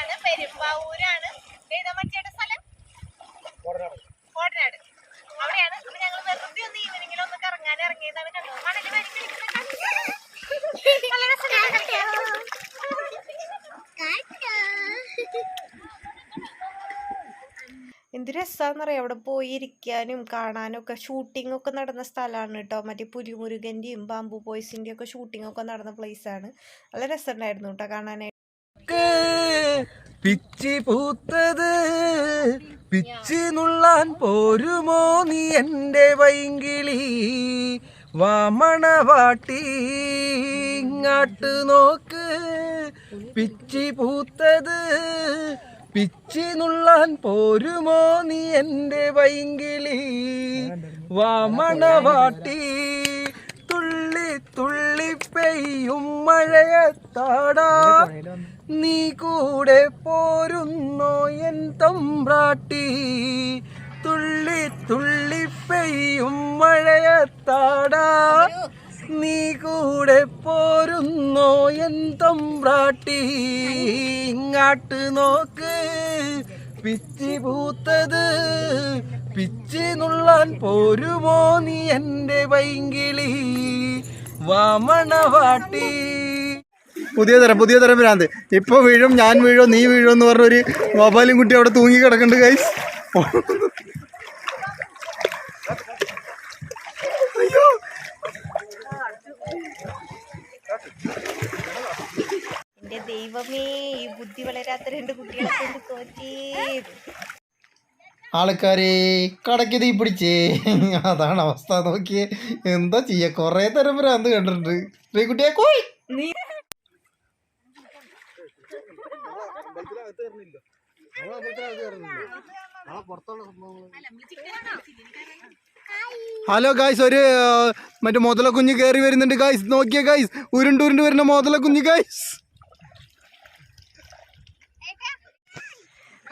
സ്ഥലമാണ് പെരുമ്പാവൂരാണ്. മറ്റേ സ്ഥലം കോടനാട് അവിടെയാണ്. അപ്പൊ ഞങ്ങൾ വെറുതെ ഒന്ന് ഈവനിങ്ങിലൊന്ന് കറങ്ങാൻ ഇറങ്ങിയതാണ്. കണ്ടോ മണല് നല്ല രസം. എന്ത് രസാന്നറിയാം അവിടെ പോയി ഇരിക്കാനും കാണാനും ഒക്കെ. ഷൂട്ടിംഗ് ഒക്കെ നടന്ന സ്ഥലമാണ് കേട്ടോ. മറ്റേ പുലിമുരുകന്റെയും ബാംബു ബോയ്സിന്റെയും ഒക്കെ ഷൂട്ടിംഗ് ഒക്കെ നടന്ന പ്ലേസ് ആണ്. നല്ല രസമുണ്ടായിരുന്നു കേട്ടോ കാണാനായിട്ട്. പിച്ചി പൂത്തത് പിച്ചി നുള്ളാൻ പോരുമോ നീ എൻ്റെ വൈങ്കിളി വാമണവാട്ടി ഇങ്ങാട്ട് നോക്ക്. പിച്ചി പൂത്തത് പിച്ചി നുള്ളാൻ പോരുമോ നീ എൻ്റെ വൈങ്കിളി വാമണവാട്ടി. തുള്ളി തുള്ളി പെയ്യും മഴയത്താടാ നീ കൂടെ പോരുന്നോ എൻ തമ്പ്രാട്ടി. തുള്ളി തുള്ളി പെയ്യും മഴയത്താടാ നീ കൂടെ പോരുന്നോ എൻ തമ്പ്രാട്ടി. ഇങ്ങാട്ട് നോക്ക് പിച്ചി പൂത്തത് പിച്ചി നുള്ളാൻ പോരുമോ നീ എൻ്റെ വൈങ്കിളി വാമണവാട്ടി. പുതിയ തരം ഭ്രാന്ത്. ഇപ്പൊ വീഴും, ഞാൻ വീഴോ നീ വീഴോ എന്ന് പറഞ്ഞൊരു മൊബൈലും കുട്ടി അവിടെ തൂങ്ങി കിടക്കുന്നുണ്ട് ഗൈസ്. അയ്യോ, എന്റെ ദൈവമേ, ഈ ബുദ്ധി വളരാത്ത രണ്ട് കുട്ടികളെ കൊണ്ട് തോറ്റേ. ആൾക്കാരെ കടക്ക് തീ പിടിച്ചേ. അതാണ് അവസ്ഥ. നോക്കിയേ, എന്താ ചെയ്യ. കൊറേ തരം ഭ്രാന്ത് കണ്ടിട്ടുണ്ട്. ശ്രീകുട്ടിയെ കോയി ഹലോ ഗായ്സ്, ഒരു മറ്റേ മുതല കുഞ്ഞ് കയറി വരുന്നുണ്ട് ഗായ്സ്. നോക്കിയേ ഗായ്സ്, ഉരുണ്ട് വരുന്ന മുതല കുഞ്ഞ് ഗായ്സ്.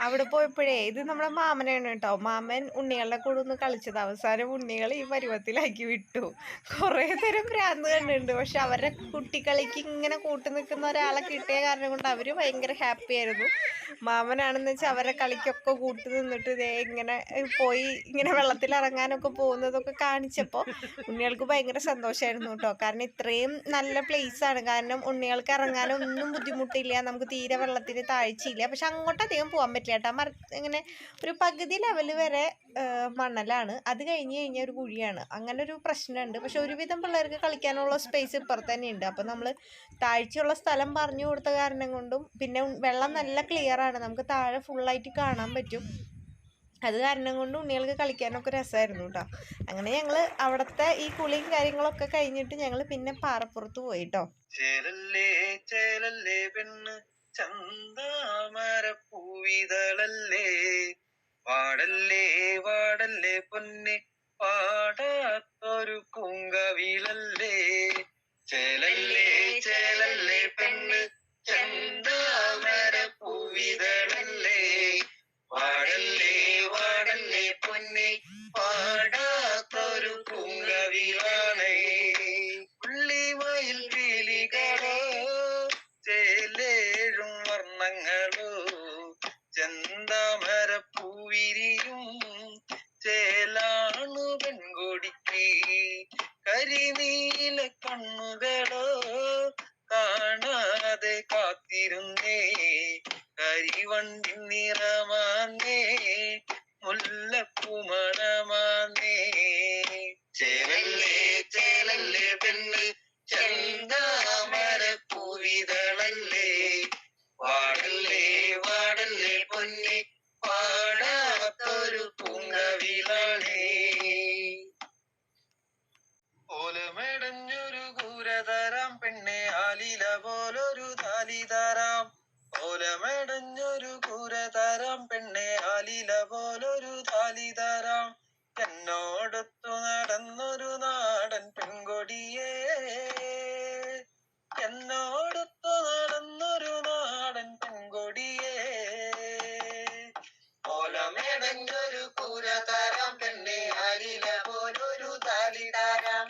അവിടെ പോയപ്പോഴേ ഇത് നമ്മുടെ മാമനാണ് കേട്ടോ. മാമൻ ഉണ്ണികളുടെ കൂടെ ഒന്ന് കളിച്ചത്. അവസാനം ഉണ്ണികൾ ഈ പരുവത്തിലാക്കി വിട്ടു. കുറേ തരം ഭ്രാന്ത് കണ്ടിട്ടുണ്ട്. പക്ഷെ അവരുടെ കുട്ടിക്കളിക്ക് ഇങ്ങനെ കൂട്ടു നിൽക്കുന്ന ഒരാളെ കിട്ടിയ കാരണം കൊണ്ട് അവർ ഭയങ്കര ഹാപ്പി ആയിരുന്നു. മാമനാണെന്ന് വെച്ചാൽ അവരുടെ കളിക്കൊക്കെ കൂട്ടു നിന്നിട്ട് ഇതേ ഇങ്ങനെ പോയി ഇങ്ങനെ വെള്ളത്തിൽ ഇറങ്ങാനൊക്കെ പോകുന്നതൊക്കെ കാണിച്ചപ്പോൾ ഉണ്ണികൾക്ക് ഭയങ്കര സന്തോഷമായിരുന്നു കേട്ടോ. കാരണം ഇത്രയും നല്ല പ്ലേസ് ആണ്. കാരണം ഉണ്ണികൾക്ക് ഇറങ്ങാനൊന്നും ബുദ്ധിമുട്ടില്ല. നമുക്ക് തീരെ വെള്ളത്തിന് താഴ്ചയില്ല. പക്ഷെ അങ്ങോട്ട് അധികം പോകാൻ പറ്റില്ല കേട്ടോ. ഇങ്ങനെ ഒരു പകുതി ലെവൽ വരെ മണലാണ്. അത് കഴിഞ്ഞ് കഴിഞ്ഞാൽ ഒരു കുഴിയാണ്. അങ്ങനെ ഒരു പ്രശ്നമുണ്ട്. പക്ഷെ ഒരുവിധം പിള്ളേർക്ക് കളിക്കാനുള്ള സ്പേസ് ഇപ്പുറത്ത് തന്നെ ഉണ്ട്. അപ്പം നമ്മൾ താഴ്ചയുള്ള സ്ഥലം പറഞ്ഞു കൊടുത്ത കാരണം കൊണ്ടും പിന്നെ വെള്ളം നല്ല ക്ലിയർ ആണ്. നമുക്ക് താഴെ ഫുള്ളായിട്ട് കാണാൻ പറ്റും. അത് കാരണം കൊണ്ട് ഉണ്ണികൾക്ക് കളിക്കാനൊക്കെ രസമായിരുന്നു കേട്ടോ. അങ്ങനെ ഞങ്ങൾ അവിടുത്തെ ഈ കുളിയും കാര്യങ്ങളൊക്കെ കഴിഞ്ഞിട്ട് ഞങ്ങൾ പിന്നെ പാറപ്പുറത്ത് പോയി കേട്ടോ. ചന്താമരപ്പൂവിതളല്ലേ വാടല്ലേ വാടല്ലേ പൊന്നെ പാടാത്തൊരു പൂങ്കവിളല്ലേ ചേലല്ലേ ചേലല്ലേ പെണ്ണ് ചന്താമരപ്പൂവിതളല്ലേ വാടല്ലേ വാടല്ലേ പൊന്നെ പാടാത്തൊരു പൂങ്കവിളാണേ. പുള്ളിമയിൽ കിളികളോ ചേലേഴും വർണ്ണങ്ങളോ ചെന്താമരപ്പൂവിരിയും ചേലാണു പെൺകൊടിക്ക് കരിനീല കണ്ണുകളോ കാണാതെ കാത്തിരുന്നേ കരിവണ്ടി നിറമാന്നേ മുല്ലപ്പൂമണമാന്നേ. ചേലല്ലേ ചേലല്ലേ പെണ്ണ് ചന്താമരപ്പൂവിതളല്ലേ വാടല്ലേ വാടല്ലേ പൊന്നെ പാടാത്തൊരു പൂങ്കവിളാണേ. ഓലമെടഞ്ഞൊരു കൂര തരാം പെണ്ണെ ആലില പോലൊരു താലി തരാം. ഓലമെടഞ്ഞൊരു കൂര തരാം പെണ്ണെ ആലില പോലൊരു താലി തരാം. എന്നോടൊത്തു നടന്നൊരു നാടൻ പെൺകൊടിയേ എന്നോടൊത്തു നടന്നൊരു നാടൻ പെൺകൊടിയേ. ഓലമെടഞ്ഞൊരു കൂര തരാം പെണ്ണെ ആലില പോലൊരു താലി തരാം.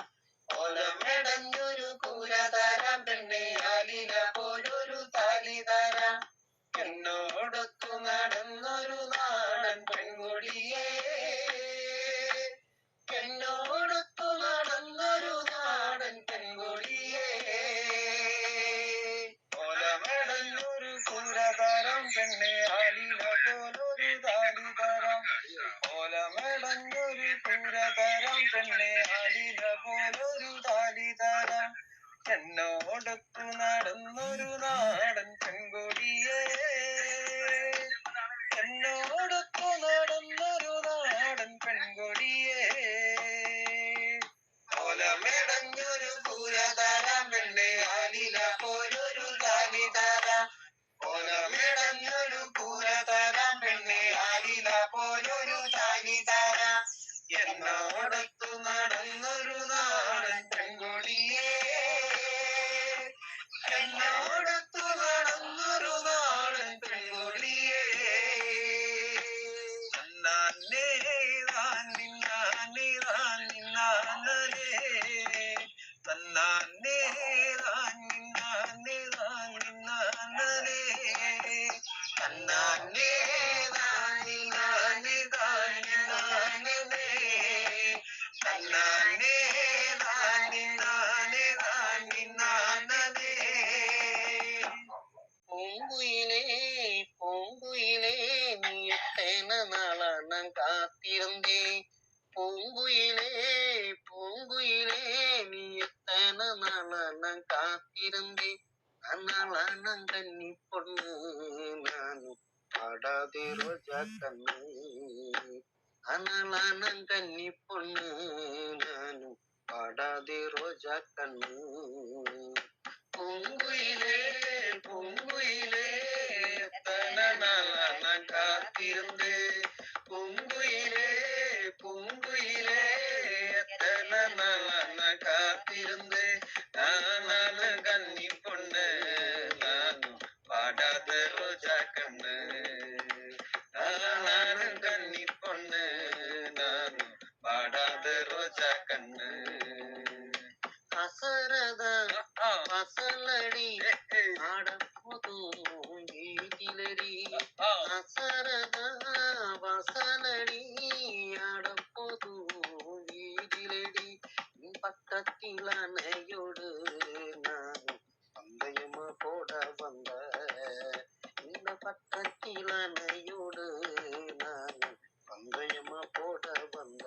ഓലമെടഞ്ഞൊരു കൂര തരാം പെണ്ണെ ആലില പോലൊരു താലി തരാം. എന്നോട് എന്നോടൊത്തു നടന്നൊരു നാടൻ പെൺകൊടിയേ എന്നോടൊത്തു നടന്നൊരു നാടൻ പെൺകൊടിയേ ഓലമെടഞ്ഞൊരു പൂര തരാം പെണ്ണെ ആലില പോലൊരു താലി തരാം ഓലമെടഞ്ഞൊരു പൂര തരാം പെണ്ണെ ആലില പോലൊരു താലി തരാം എന്നോടൊത്തു നടന്നൊരു നാടൻ പെൺകൊടിയേ എന്നോടൊത്തു നടന്നൊരു നാടൻ പെൺകൊടിയേ തന്നാനേ താനിന്നാനേ താനിന്നാനേ തന്നാനേ താനിന്നാനേ താനിന്നാനേ തന്നാനേ താനിന്നാനേ താനിന്നാനേ തന്നാനേ താനിന്നാനേ താനിന്നാനേ പൂങ്കുയിലേ പൂങ്കുയിലേ നീ എത്തേന നാളാ ഞാൻ കാത്തിരുന്നേ പൂങ്കുയിലേ പൂങ്കുയിലേ നീ എത്തേന നാളാ ഞാൻ കാത്തിരുന്നേ അന്നാളാണ് കന്നി പൊണ്ണു നാനും പാടാതെ രോജാ കണ്ണു അന്നാളാണ് കന്നി പൊണ്ണു നാനും പാടാതെ രോജാ കണ്ണു പൂങ്കുയിലേ പൂങ്കുയിലേ എത്തന നാളാ ഞാൻ കാത്തിരുന്നേ പൂങ്കുയിലേ പൂങ്കുയിലേ എത്തന നാളാ ഞാൻ കാത്തിരുന്നേ നാനാണ് കന്നി പൊണ്ണ് നാനും പാടാതെ ரோஜா கண்ணு நானாണ് കന്നി പൊണ്ണ് നാനും പാടാതെ ரோஜா കണ്ണ് അസരദ അസലടി ആടപ്പോതും വീട്ടിലടി അസരദ വസലടി ആടപ്പോതും വീട്ടിലടി பக்கத்தில் அணையோடு நானும் பந்தயமா போட வந்த இந்த பக்கத்தில் அணையோடு நானும் பந்தயமா போட வந்த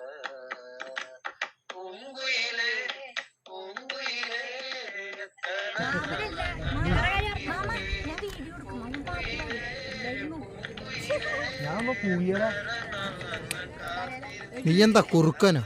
பூங்குயிலே பூங்குயிலே നീ എന്താ കുറുക്കനോ?